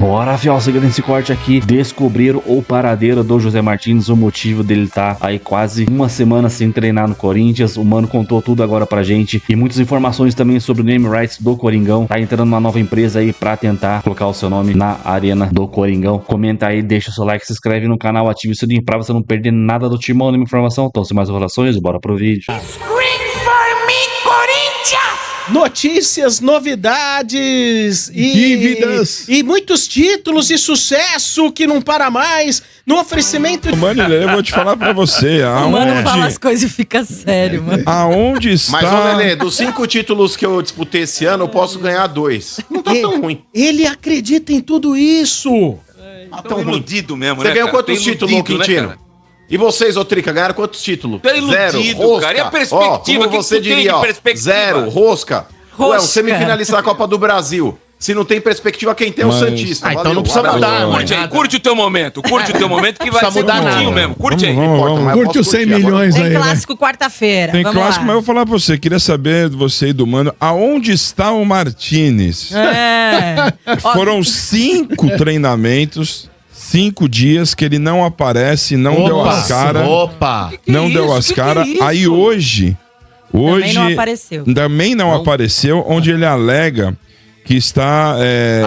Bora, fiel, seguindo esse corte aqui, descobrir o paradeiro do José Martins, o motivo dele tá aí quase uma semana sem treinar no Corinthians. O mano contou tudo agora pra gente e muitas informações também sobre o name rights do Coringão. Tá entrando uma nova empresa aí pra tentar colocar o seu nome na arena do Coringão. Comenta aí, deixa o seu like, se inscreve no canal, ative o sininho pra você não perder nada do Timão, nenhuma informação. Então, sem mais enrolações, bora pro vídeo. Scream for me, Corinthians! Notícias, novidades dívidas e muitos títulos de sucesso que não para mais no oferecimento. Mano, eu vou te falar pra você. O mano fala as coisas e fica sério, mano. Aonde está... Mas, ô Lelê, dos 5 títulos que eu disputei esse ano, eu posso ganhar 2. Não tá tão ruim. Ele acredita em tudo isso. Tá tão iludido mesmo, Você né, ganhou cara? quantos Tá títulos, iludido, né, Quintino? cara? E vocês, ô Trica, ganharam quantos títulos? Tá iludido, Zero, rosca. cara. E a perspectiva? Ó, como Que você tu tem diria, de ó, perspectiva? zero, rosca. Ué, Rosca. um semifinalista da Copa do Brasil. Se não tem perspectiva, quem tem é o Mas- Santista. Ah, então Valeu, não precisa abraço. mudar, mano. Curte aí, curte o teu momento que vai Precisa ser mudar curtinho nada. mesmo. Curte aí. Vamos. Mas Curte posso os 100 curtir agora. milhões Tem aí, né? clássico quarta-feira. Tem Vamos clássico, lá. mas eu vou falar pra você. Queria saber de você e do mano, aonde está o Martínez? É. Ó, Foram 5 treinamentos, 5 dias que ele não aparece, não deu as caras. Opa! Não Que deu isso? as Que caras. isso? Aí hoje Também não apareceu. também não apareceu, onde ele alega que está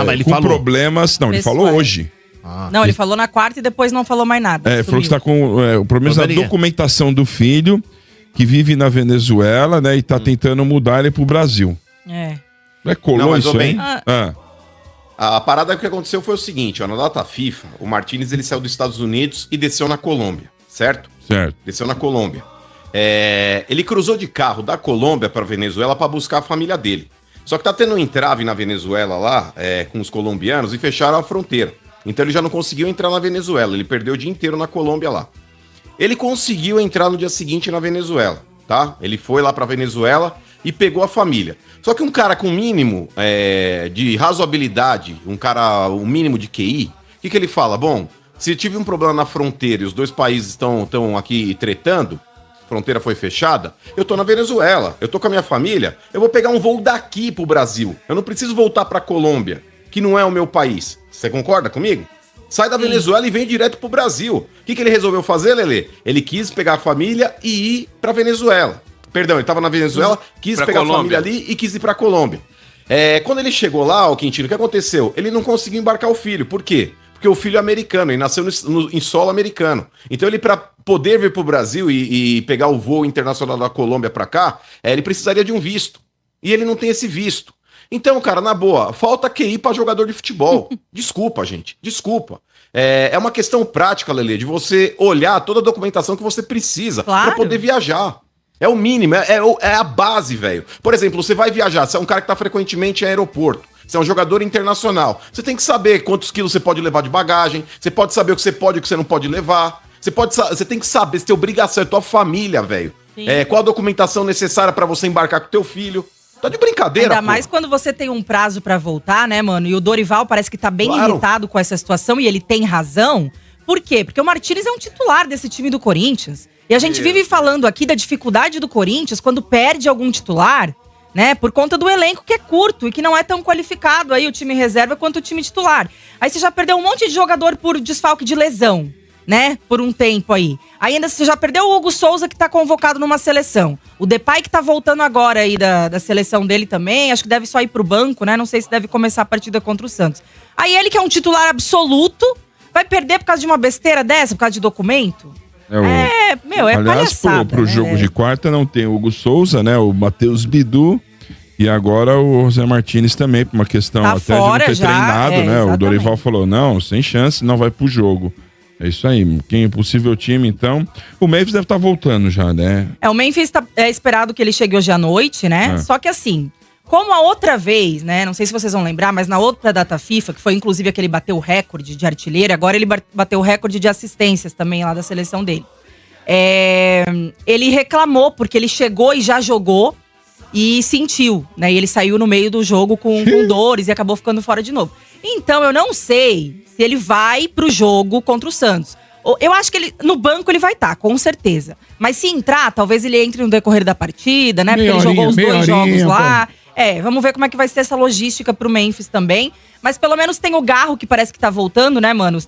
mas ele com falou. problemas. Não, ele Pessoais. falou hoje. Não, ele falou na quarta e depois não falou mais nada. Falou que Sumiu. está com problemas na Poderia. documentação do filho, que vive na Venezuela, né? E tá tentando mudar ele pro Brasil. É. Não é colou Não, mas, ô, isso, hein? bem, Ah. A parada que aconteceu foi o seguinte, ó, na data FIFA, o Martínez ele saiu dos Estados Unidos e desceu na Colômbia, certo? Certo. Desceu na Colômbia. Ele cruzou de carro da Colômbia para Venezuela para buscar a família dele. Só que tá tendo um entrave na Venezuela lá, com os colombianos, e fecharam a fronteira. Então ele já não conseguiu entrar na Venezuela, ele perdeu o dia inteiro na Colômbia lá. Ele conseguiu entrar no dia seguinte na Venezuela, tá? Ele foi lá pra Venezuela e pegou a família. Só que um cara com mínimo de razoabilidade, um mínimo de QI, o que ele fala? Bom, se tive um problema na fronteira e os dois países estão aqui tretando, a fronteira foi fechada, eu tô na Venezuela, eu tô com a minha família, eu vou pegar um voo daqui pro Brasil. Eu não preciso voltar pra Colômbia, que não é o meu país. Você concorda comigo? Sai da Venezuela e vem direto pro Brasil. O que ele resolveu fazer, Lelê? Ele quis pegar a família e ir pra Venezuela. Perdão, ele tava na Venezuela, quis Pra pegar Colômbia. a família ali e quis ir pra Colômbia. Quando ele chegou lá, o Quintino, o que aconteceu? Ele não conseguiu embarcar o filho. Por quê? Porque o filho é americano, ele nasceu em solo americano. Então ele, pra poder vir pro Brasil e pegar o voo internacional da Colômbia pra cá, ele precisaria de um visto. E ele não tem esse visto. Então, cara, na boa, falta QI pra jogador de futebol. Desculpa, gente, desculpa. É uma questão prática, Lelê, de você olhar toda a documentação que você precisa Claro. pra poder viajar. É o mínimo, é a base, velho. Por exemplo, você vai viajar, você é um cara que tá frequentemente em aeroporto, você é um jogador internacional. Você tem que saber quantos quilos você pode levar de bagagem, você pode saber o que você pode e o que você não pode levar. Você tem que saber, você tem obrigação, é tua família, velho. Sim. Qual a documentação necessária pra você embarcar com teu filho. Tá de brincadeira, Ainda pô. mais quando você tem um prazo pra voltar, né, mano? E o Dorival parece que tá bem Claro. irritado com essa situação e ele tem razão. Por quê? Porque o Martínez é um titular desse time do Corinthians. E a gente vive falando aqui da dificuldade do Corinthians quando perde algum titular, né? Por conta do elenco que é curto e que não é tão qualificado aí o time reserva quanto o time titular. Aí você já perdeu um monte de jogador por desfalque de lesão, né? Por um tempo aí. Aí ainda você já perdeu o Hugo Souza, que tá convocado numa seleção. O Depay, que tá voltando agora aí da seleção dele também. Acho que deve só ir pro banco, né? Não sei se deve começar a partida contra o Santos. Aí ele, que é um titular absoluto, vai perder por causa de uma besteira dessa, por causa de documento? É Aliás, palhaçada, pro né? jogo de quarta não tem o Hugo Souza, né? O Matheus Bidu. E agora o José Martínez também, por uma questão Tá até de fora não ter já, treinado, né? O exatamente. Dorival falou, não, sem chance, não vai pro jogo. É isso aí, quem é possível time, então. O Memphis deve estar voltando já, né? O Memphis é esperado que ele chegue hoje à noite, né? É. Só que assim, como a outra vez, né? Não sei se vocês vão lembrar, mas na outra data FIFA, que foi inclusive aquele bateu o recorde de artilheiro, agora ele bateu o recorde de assistências também lá da seleção dele. Ele reclamou porque ele chegou e já jogou e sentiu, né? E ele saiu no meio do jogo com dores e acabou ficando fora de novo. Então eu não sei se ele vai pro jogo contra o Santos. Eu acho que no banco ele vai estar, com certeza. Mas se entrar, talvez ele entre no decorrer da partida, né? Porque ele jogou os 2 jogos lá. Vamos ver como é que vai ser essa logística pro Memphis também. Mas pelo menos tem o Garro, que parece que tá voltando, né, mano?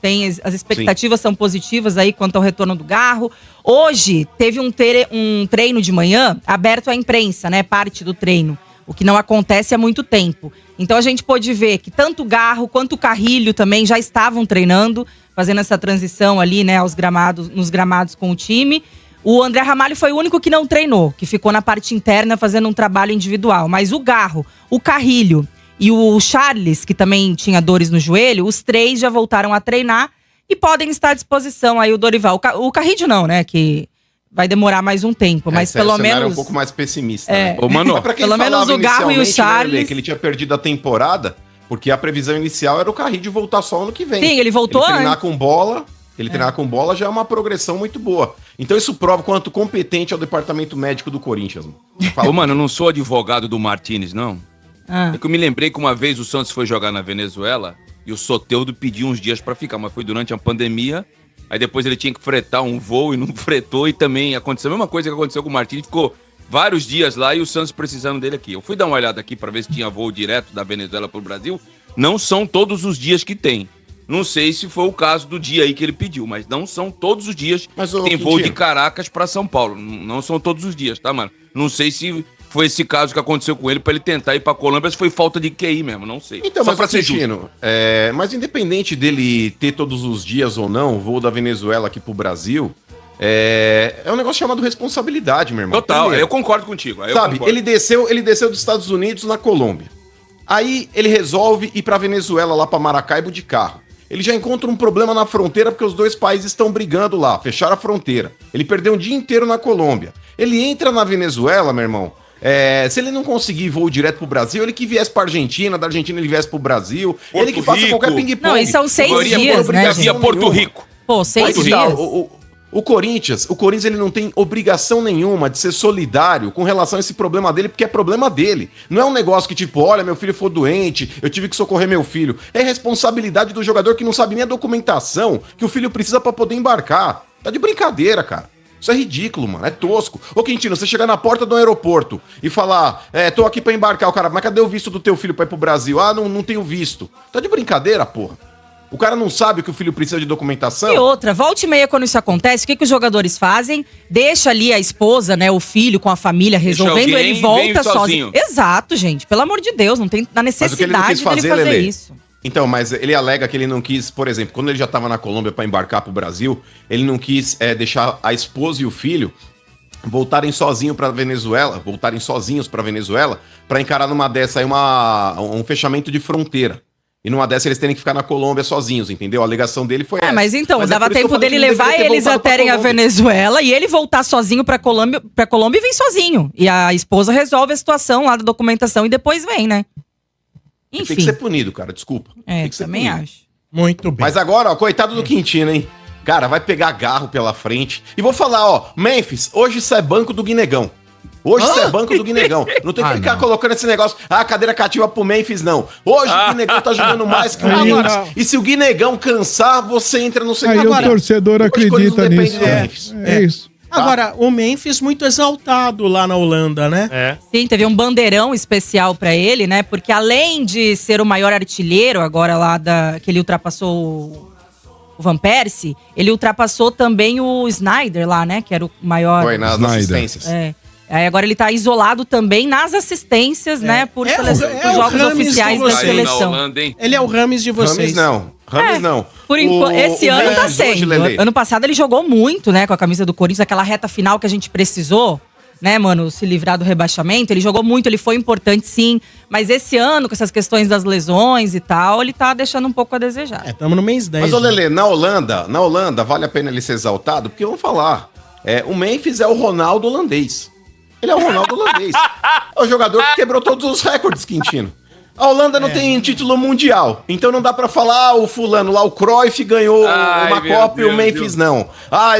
As expectativas são positivas aí quanto ao retorno do Garro. Hoje teve um treino de manhã aberto à imprensa, né? Parte do treino. O que não acontece há muito tempo. Então a gente pôde ver que tanto o Garro quanto o Carrilho também já estavam treinando, fazendo essa transição ali, né, nos gramados com o time. O André Ramalho foi o único que não treinou, que ficou na parte interna fazendo um trabalho individual. Mas o Garro, o Carrilho e o Charles, que também tinha dores no joelho, os 3 já voltaram a treinar e podem estar à disposição aí o Dorival. O Carrilho não, né, que vai demorar mais um tempo, mas pelo menos... é um pouco mais pessimista, né? Ô, Mano, pra quem pelo menos falava o Garro e o inicialmente, Charles... né, que ele tinha perdido a temporada, porque a previsão inicial era o Carrilho voltar só ano que vem. Sim, ele voltou treinar antes. com bola... Ele treinar com bola já é uma progressão muito boa. Então isso prova quanto competente é o departamento médico do Corinthians. Ô, mano, eu não sou advogado do Martínez, não. Ah. É que eu me lembrei que uma vez o Santos foi jogar na Venezuela e o Soteldo pediu uns dias pra ficar, mas foi durante a pandemia. Aí depois ele tinha que fretar um voo e não fretou, e também aconteceu a mesma coisa que aconteceu com o Martínez. Ficou vários dias lá e o Santos precisando dele aqui. Eu fui dar uma olhada aqui pra ver se tinha voo direto da Venezuela pro Brasil. Não são todos os dias que tem. Não sei se foi o caso do dia aí que ele pediu, mas não são todos os dias. Mas, tem voo de Caracas pra São Paulo. Não são todos os dias, tá, mano? Não sei se foi esse caso que aconteceu com ele pra ele tentar ir pra Colômbia, se foi falta de QI mesmo, não sei. Então, só mas pra ser justo. Quintino, mas independente dele ter todos os dias ou não, o voo da Venezuela aqui pro Brasil, é um negócio chamado responsabilidade, meu irmão. Total, Primeiro, eu concordo contigo. Eu sabe, concordo. ele desceu dos Estados Unidos na Colômbia. Aí ele resolve ir pra Venezuela, lá pra Maracaibo, de carro. Ele já encontra um problema na fronteira porque os dois países estão brigando lá, fecharam a fronteira. Ele perdeu um dia inteiro na Colômbia. Ele entra na Venezuela, meu irmão. Se ele não conseguir voo direto pro Brasil, ele que viesse pra Argentina, da Argentina ele viesse pro Brasil. Porto ele que faça Rico. qualquer ping-pong. Não, e são 6 Maioria dias, por né, obrigação, gente? Porto Rico. Pô, 6 Aí que tá, dias. o Corinthians ele não tem obrigação nenhuma de ser solidário com relação a esse problema dele, porque é problema dele. Não é um negócio que tipo, olha, meu filho foi doente, eu tive que socorrer meu filho. É responsabilidade do jogador que não sabe nem a documentação que o filho precisa pra poder embarcar. Tá de brincadeira, cara. Isso é ridículo, mano. É tosco. Ô, Quintino, você chegar na porta do aeroporto e falar, tô aqui pra embarcar, o cara, mas cadê o visto do teu filho pra ir pro Brasil? Ah, não tenho visto. Tá de brincadeira, porra. O cara não sabe que o filho precisa de documentação? E outra, volta e meia quando isso acontece, o que os jogadores fazem? Deixa ali a esposa, né, o filho com a família resolvendo, alguém, ele volta vem sozinho. Exato, gente, pelo amor de Deus, não tem na necessidade dele fazer Lelê, isso. Então, mas ele alega que ele não quis, por exemplo, quando ele já tava na Colômbia pra embarcar pro Brasil, ele não quis deixar a esposa e o filho voltarem sozinhos pra Venezuela, pra encarar numa dessa aí um fechamento de fronteira. E numa dessa eles terem que ficar na Colômbia sozinhos, entendeu? A alegação dele foi essa. Mas então, Mas dava por isso que eu tempo falei dele que ele levar deveria ter eles voltado pra até a Colômbia. Venezuela e ele voltar sozinho pra Colômbia e vem sozinho. E a esposa resolve a situação lá da documentação e depois vem, né? Enfim. Tem que ser punido, cara, desculpa. Tem que ser também punido. acho. Muito bem. Mas agora, ó, coitado do Quintino, hein? Cara, vai pegar Garro pela frente. E vou falar, ó, Memphis, hoje isso é banco do Guinegão. Hoje isso é banco do Guinegão. Não tem que ficar colocando esse negócio, cadeira cativa pro Memphis, não. Hoje o Guinegão tá jogando mais que o Agora- Memphis. E se o Guinegão cansar, você entra no segundo Aí o tempo. torcedor Hoje o Corinthians acredita não depende nisso. do É, Memphis. é isso. Agora, o Memphis muito exaltado lá na Holanda, né? Sim, teve um bandeirão especial pra ele, né? Porque além de ser o maior artilheiro agora lá que ele ultrapassou o Van Persie, ele ultrapassou também o Snyder lá, né? Que era o maior. Foi nas Snyder. assistências. Aí agora ele tá isolado também nas assistências, né? Por É por o jogos Rames oficiais de da vocês. Aí na seleção. Holanda, hein? Ele é o Rames de vocês. Rames não. Rames não. Por enquanto, esse O ano tá Memphis hoje, sendo. Lelê, Ano passado ele jogou muito, né, com a camisa do Corinthians, aquela reta final que a gente precisou, né, mano, se livrar do rebaixamento. Ele jogou muito, ele foi importante sim, mas esse ano, com essas questões das lesões e tal, ele tá deixando um pouco a desejar. Estamos no mês 10. Mas, ô né? Lelê, na Holanda, vale a pena ele ser exaltado? Porque vamos falar, o Memphis é o Ronaldo holandês. Ele é o Ronaldo holandês. É o jogador que quebrou todos os recordes, Quintino. A Holanda não tem título mundial, então não dá pra falar, o fulano lá, o Cruyff ganhou uma meu Copa e o Deus, Memphis não.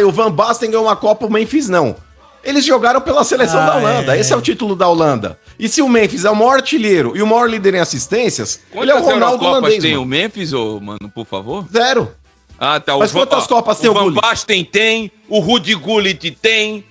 O Van Basten ganhou uma Copa, o Memphis não. Eles jogaram pela seleção da Holanda, esse é o título da Holanda. E se o Memphis é o maior artilheiro e o maior líder em assistências, ele é o Ronaldo Eurocopas holandês, tem mano. o Memphis, mano, por favor? 0. Ah, tá. Mas quantas Copas tem o Van Gullit? Basten tem, o Rudi Gullit tem.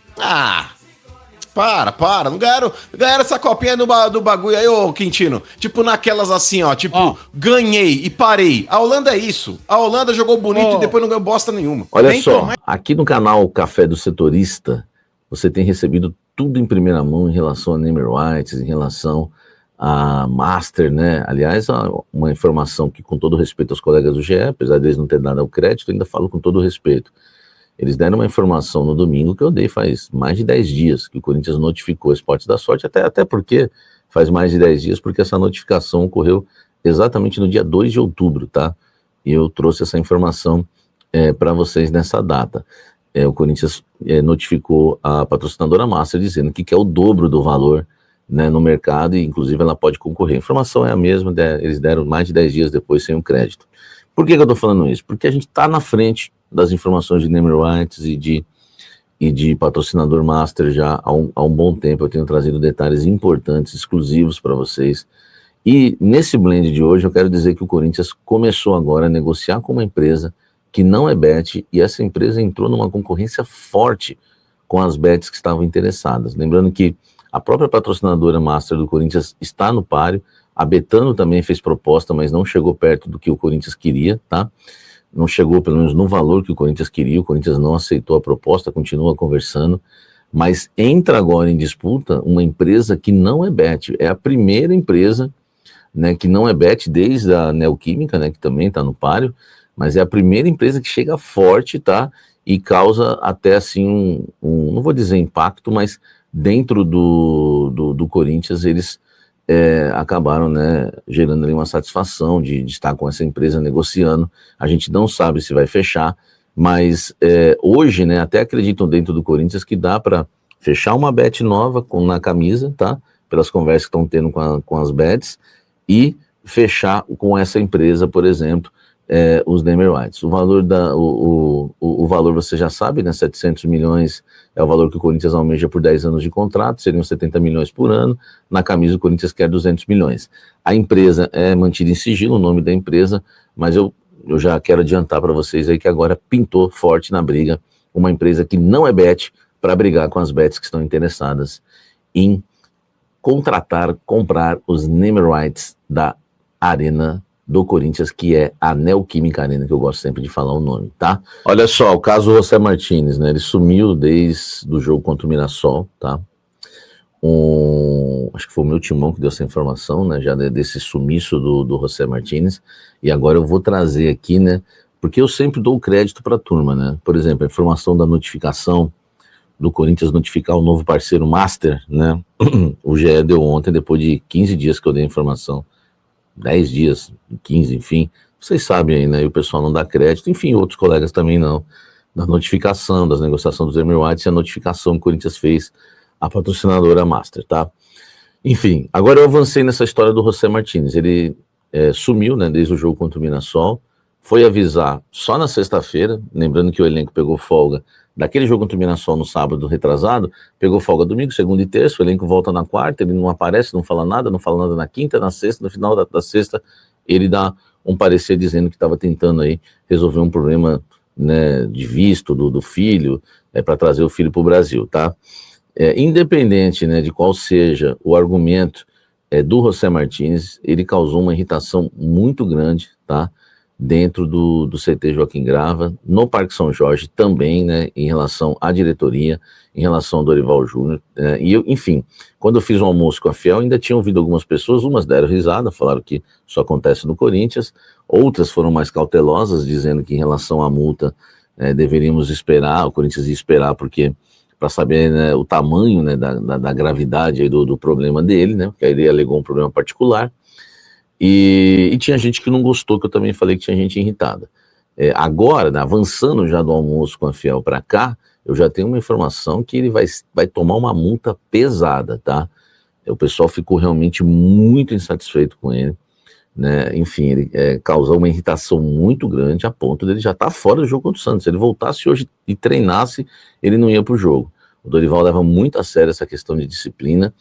Para, não ganharam essa copinha do bagulho aí, ô Quintino. Tipo naquelas assim, ó, tipo, ganhei e parei. A Holanda é isso. A Holanda jogou bonito e depois não ganhou bosta nenhuma. Olha só, aqui no canal Café do Setorista, você tem recebido tudo em primeira mão em relação a Neymer Whites, em relação a Master, né? Aliás, uma informação que, com todo respeito aos colegas do GE, apesar deles não ter dado o crédito, ainda falo com todo respeito. Eles deram uma informação no domingo que eu dei faz mais de 10 dias, que o Corinthians notificou o Esportes da Sorte, até porque faz mais de 10 dias, porque essa notificação ocorreu exatamente no dia 2 de outubro, tá? E eu trouxe essa informação para vocês nessa data. O Corinthians notificou a patrocinadora Master dizendo que quer o dobro do valor, né, no mercado, e inclusive ela pode concorrer. A informação é a mesma, eles deram mais de 10 dias depois sem o crédito. Por que eu estou falando isso? Porque a gente está na frente das informações de Neymer Whites e de patrocinador Master já há um bom tempo. Eu tenho trazido detalhes importantes, exclusivos para vocês. E nesse blend de hoje eu quero dizer que o Corinthians começou agora a negociar com uma empresa que não é bet, e essa empresa entrou numa concorrência forte com as bets que estavam interessadas. Lembrando que a própria patrocinadora Master do Corinthians está no páreo. A Betano também fez proposta, mas não chegou perto do que o Corinthians queria, tá? Não chegou, pelo menos, no valor que o Corinthians queria. O Corinthians não aceitou a proposta, continua conversando. Mas entra agora em disputa uma empresa que não é bet. É a primeira empresa, né, que não é bet desde a Neoquímica, né, que também está no páreo. Mas é a primeira empresa que chega forte, tá? E causa até, assim, não vou dizer impacto, mas dentro do Corinthians eles acabaram, né, gerando ali uma satisfação de estar com essa empresa negociando. A gente não sabe se vai fechar, mas hoje, né, até acreditam dentro do Corinthians que dá para fechar uma bet nova na camisa, tá? Pelas conversas que estão tendo com as bets, e fechar com essa empresa, por exemplo, os Neymer Whites. O valor o valor você já sabe, né? 700 milhões é o valor que o Corinthians almeja por 10 anos de contrato, seriam 70 milhões por ano. Na camisa o Corinthians quer 200 milhões. A empresa é mantida em sigilo, o nome da empresa, mas eu já quero adiantar para vocês aí que agora pintou forte na briga uma empresa que não é bet, para brigar com as bets que estão interessadas em comprar os Neymer Whites da Arena do Corinthians, que é a Neoquímica Arena, que eu gosto sempre de falar o nome, tá? Olha só, o caso José Martínez, né? Ele sumiu desde o jogo contra o Mirassol, tá? Acho que foi o meu timão que deu essa informação, né? Já desse sumiço do José Martínez. E agora eu vou trazer aqui, né? Porque eu sempre dou crédito para a turma, né? Por exemplo, a informação da notificação do Corinthians notificar o novo parceiro Master, né? O GE deu ontem, depois de 15 dias que eu dei a informação. 10 dias, 15, enfim, vocês sabem aí, né, e o pessoal não dá crédito, enfim, outros colegas também não, da notificação, das negociações dos Neymer Whites e a notificação que o Corinthians fez à patrocinadora Master, tá? Enfim, agora eu avancei nessa história do José Martínez, ele sumiu, né, desde o jogo contra o Mirassol, foi avisar só na sexta-feira, lembrando que o elenco pegou folga daquele jogo contra o Mirassol no sábado retrasado, pegou folga domingo, segunda e terça, o elenco volta na quarta, ele não aparece, não fala nada na quinta, na sexta, no final da sexta, ele dá um parecer dizendo que estava tentando aí resolver um problema, né, de visto do filho, para trazer o filho para o Brasil, tá? Independente, né, de qual seja o argumento do José Martínez, ele causou uma irritação muito grande, tá? Dentro do CT Joaquim Grava, no Parque São Jorge também, né, em relação à diretoria, em relação ao Dorival Júnior, e eu, enfim, quando eu fiz um almoço com a Fiel, ainda tinha ouvido algumas pessoas, umas deram risada, falaram que isso acontece no Corinthians, outras foram mais cautelosas, dizendo que em relação à multa, deveríamos esperar, o Corinthians ia esperar, porque para saber, né, o tamanho, né, da gravidade aí do problema dele, né, porque aí ele alegou um problema particular. E tinha gente que não gostou, que eu também falei que tinha gente irritada. Agora, né, avançando já do almoço com a Fiel para cá, eu já tenho uma informação que ele vai tomar uma multa pesada, tá? O pessoal ficou realmente muito insatisfeito com ele, né? Enfim, ele causou uma irritação muito grande a ponto dele já estar fora do jogo contra o Santos. Se ele voltasse hoje e treinasse, ele não ia para o jogo. O Dorival leva muito a sério essa questão de disciplina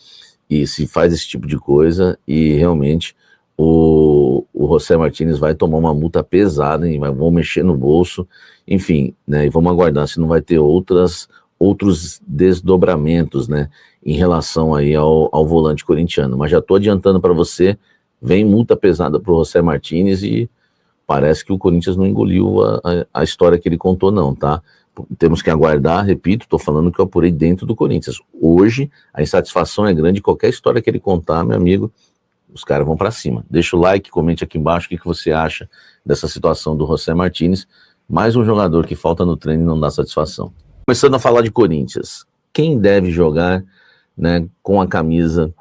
e se faz esse tipo de coisa, e realmente o José Martínez vai tomar uma multa pesada, e vão mexer no bolso, enfim, né, e vamos aguardar se não vai ter outras outros desdobramentos, né, em relação aí ao volante corintiano. Mas já estou adiantando para você, vem multa pesada para o José Martínez e parece que o Corinthians não engoliu a história que ele contou não, tá? Temos que aguardar, repito, estou falando que eu apurei dentro do Corinthians. Hoje, a insatisfação é grande, qualquer história que ele contar, meu amigo, os caras vão para cima. Deixa o like, comente aqui embaixo o que você acha dessa situação do José Martínez. Mais um jogador que falta no treino e não dá satisfação. Começando a falar de Corinthians, quem deve jogar, né, com a camisa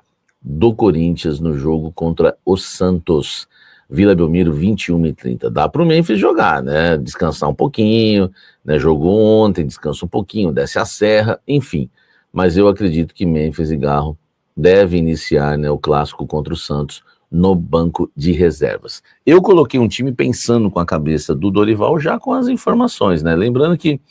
do Corinthians no jogo contra o Santos? Vila Belmiro, 21h30. Dá para o Memphis jogar, né? Descansar um pouquinho, né? Jogou ontem, descansa um pouquinho, desce a serra, enfim. Mas eu acredito que Memphis e Garro devem iniciar, né, o clássico contra o Santos no banco de reservas. Eu coloquei um time pensando com a cabeça do Dorival já com as informações, né? Lembrando que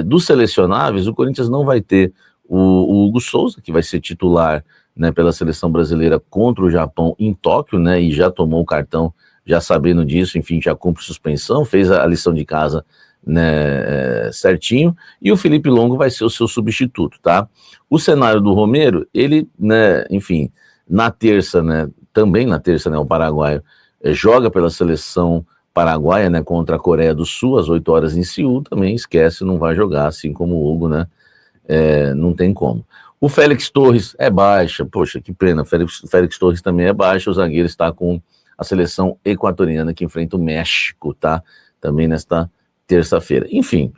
dos selecionáveis, o Corinthians não vai ter o Hugo Souza, que vai ser titular, né, pela seleção brasileira contra o Japão em Tóquio, né, e já tomou o cartão, já sabendo disso, enfim, já cumpre suspensão, fez a lição de casa, né, certinho, e o Felipe Longo vai ser o seu substituto, tá? O cenário do Romero, ele, né, enfim, na terça, né, também na terça, né, o paraguaio joga pela seleção paraguaia, né, contra a Coreia do Sul, às 8 horas em Seul, também esquece, não vai jogar, assim como o Hugo, né, não tem como. O Félix Torres é baixa, poxa, que pena, Félix Torres também é baixa, o zagueiro está com a seleção equatoriana que enfrenta o México, tá? Também nesta terça-feira. Enfim,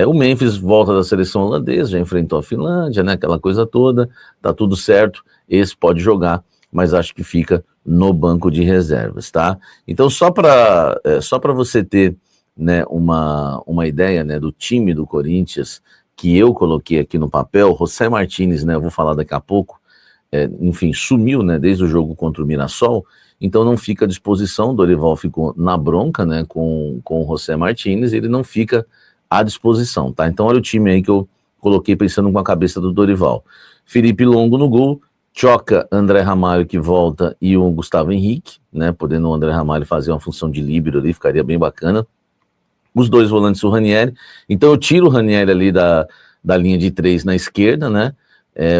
o Memphis volta da seleção holandesa, já enfrentou a Finlândia, né? Aquela coisa toda, tá tudo certo, esse pode jogar, mas acho que fica no banco de reservas, tá? Então, só para você ter, né, uma ideia, né, do time do Corinthians, que eu coloquei aqui no papel, José Martínez, né, eu vou falar daqui a pouco, enfim, sumiu, né, desde o jogo contra o Mirassol, então não fica à disposição, Dorival ficou na bronca, né, com o José Martínez, ele não fica à disposição, tá? Então olha o time aí que eu coloquei pensando com a cabeça do Dorival. Felipe Longo no gol, Choca, André Ramalho que volta e o Gustavo Henrique, né, podendo o André Ramalho fazer uma função de líbero ali, ficaria bem bacana. Os dois volantes, o Ranieri, então eu tiro o Ranieri ali da linha de 3 na esquerda, né,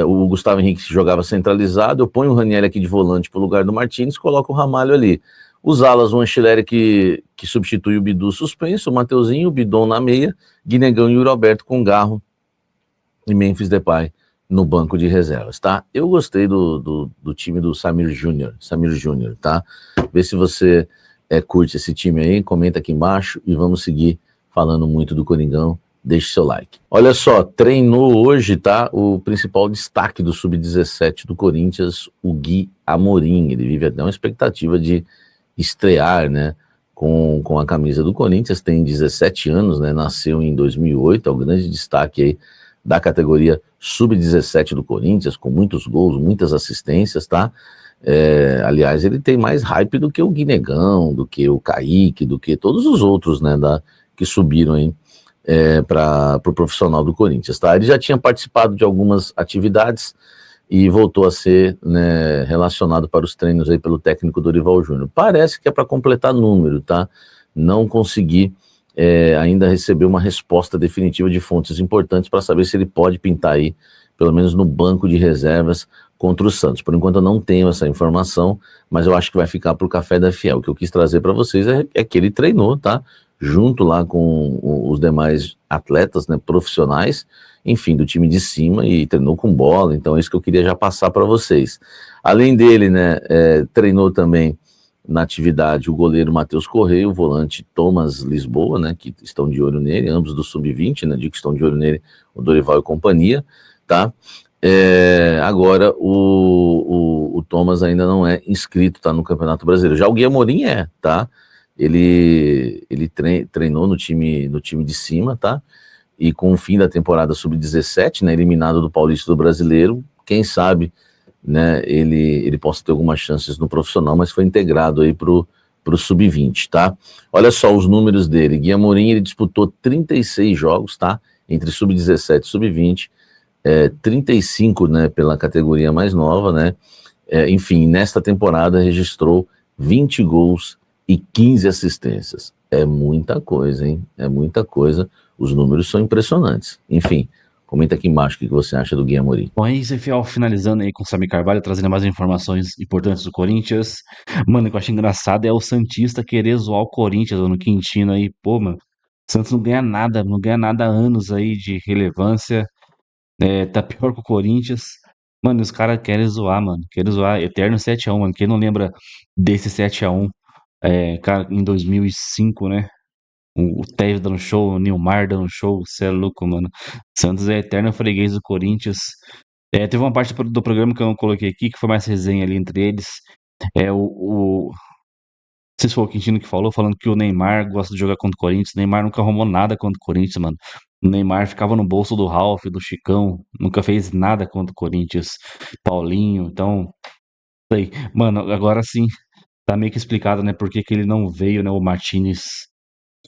o Gustavo Henrique jogava centralizado, eu ponho o Ranieri aqui de volante pro lugar do Martínez, coloco o Ramalho ali. Os alas, o Anchileri que substitui o Bidu suspenso, o Mateuzinho, o Bidon na meia, Guinegão e o Roberto com Garro e Memphis Depay no banco de reservas, tá? Eu gostei do time do Samir Júnior, tá? Vê se você curte esse time aí, comenta aqui embaixo e vamos seguir falando muito do Coringão, deixe seu like. Olha só, treinou hoje, tá, o principal destaque do Sub-17 do Corinthians, o Gui Amorim, ele vive até uma expectativa de estrear, né, com a camisa do Corinthians, tem 17 anos, né, nasceu em 2008, é o grande destaque aí da categoria Sub-17 do Corinthians, com muitos gols, muitas assistências, tá? Aliás, ele tem mais hype do que o Guinegão, do que o Kaique, do que todos os outros, né, que subiram aí para o profissional do Corinthians, tá? Ele já tinha participado de algumas atividades e voltou a ser, né, relacionado para os treinos aí pelo técnico Dorival Júnior. Parece que é para completar número, tá? Não consegui ainda receber uma resposta definitiva de fontes importantes para saber se ele pode pintar aí, pelo menos no banco de reservas, contra o Santos. Por enquanto eu não tenho essa informação, mas eu acho que vai ficar para o Café da Fiel. O que eu quis trazer para vocês é que ele treinou, tá? Junto lá com os demais atletas, né, profissionais, enfim, do time de cima, e treinou com bola, então é isso que eu queria já passar para vocês. Além dele, né, treinou também na atividade o goleiro Matheus Correia, o volante Thomas Lisboa, né, que estão de olho nele, ambos do Sub-20, né, de que estão de olho nele, o Dorival e companhia, tá? Agora o Thomas ainda não é inscrito, tá, no Campeonato Brasileiro. Já o Gui Amorim tá? Ele treinou no time de cima, tá? E com o fim da temporada Sub-17, né, eliminado do Paulista do Brasileiro, quem sabe, né, ele possa ter algumas chances no profissional, mas foi integrado aí pro Sub-20, tá? Olha só os números dele. Gui Amorim, ele disputou 36 jogos, tá? Entre Sub-17 e Sub-20, 35, né, pela categoria mais nova, né? Enfim, nesta temporada registrou 20 gols e 15 assistências. É muita coisa, hein? É muita coisa. Os números são impressionantes. Enfim, Comenta aqui embaixo o que você acha do Gui Amorim. Bom, é isso aí, Fiel, finalizando aí com o Samir Carvalho, trazendo mais informações importantes do Corinthians. Mano, o que eu acho engraçado é o Santista querer zoar o Corinthians no Quintino aí. Pô, mano, o Santos não ganha nada há anos aí de relevância. Tá pior que o Corinthians. Mano, os caras querem zoar, mano. Querem zoar. Eterno 7x1, mano. Quem não lembra desse 7x1, cara, em 2005, né? O Tevez dando show, o Nilmar dando show. Cê é louco, mano. Santos é eterno freguês do Corinthians. Teve uma parte do programa que eu não coloquei aqui, que foi mais resenha ali entre eles. Não sei se foi o Quintino que falou, falando que o Neymar gosta de jogar contra o Corinthians. O Neymar nunca arrumou nada contra o Corinthians, mano. O Neymar ficava no bolso do Ralf, do Chicão, nunca fez nada contra o Corinthians. Paulinho, então, sei. Mano, agora sim, tá meio que explicado, né, por que que ele não veio, né, o Martinez.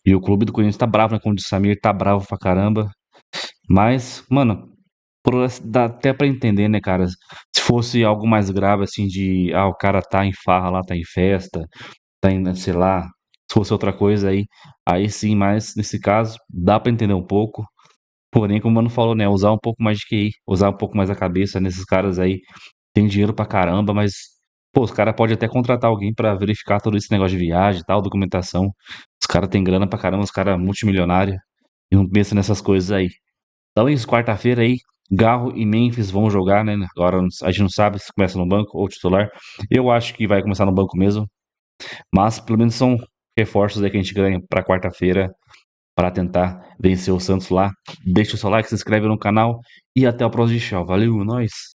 E o clube do Corinthians tá bravo, né, como o Samir, tá bravo pra caramba. Mas, mano, dá até pra entender, né, cara? Se fosse algo mais grave, assim, o cara tá em farra lá, tá em festa, tá em, sei lá, se fosse outra coisa aí sim, mas nesse caso, dá pra entender um pouco. Porém, como o mano falou, né, usar um pouco mais de QI, usar um pouco mais a cabeça nesses caras aí, tem dinheiro pra caramba, mas, pô, os caras podem até contratar alguém pra verificar todo esse negócio de viagem e tal, documentação. Os caras têm grana pra caramba, os caras multimilionários, e não pensam nessas coisas aí. Então, isso, quarta-feira aí, Garro e Memphis vão jogar, né? Agora a gente não sabe se começa no banco ou titular. Eu acho que vai começar no banco mesmo. Mas pelo menos são reforços aí que a gente ganha para quarta-feira para tentar vencer o Santos lá. Deixa o seu like, se inscreve no canal e até o próximo show. Valeu, nós!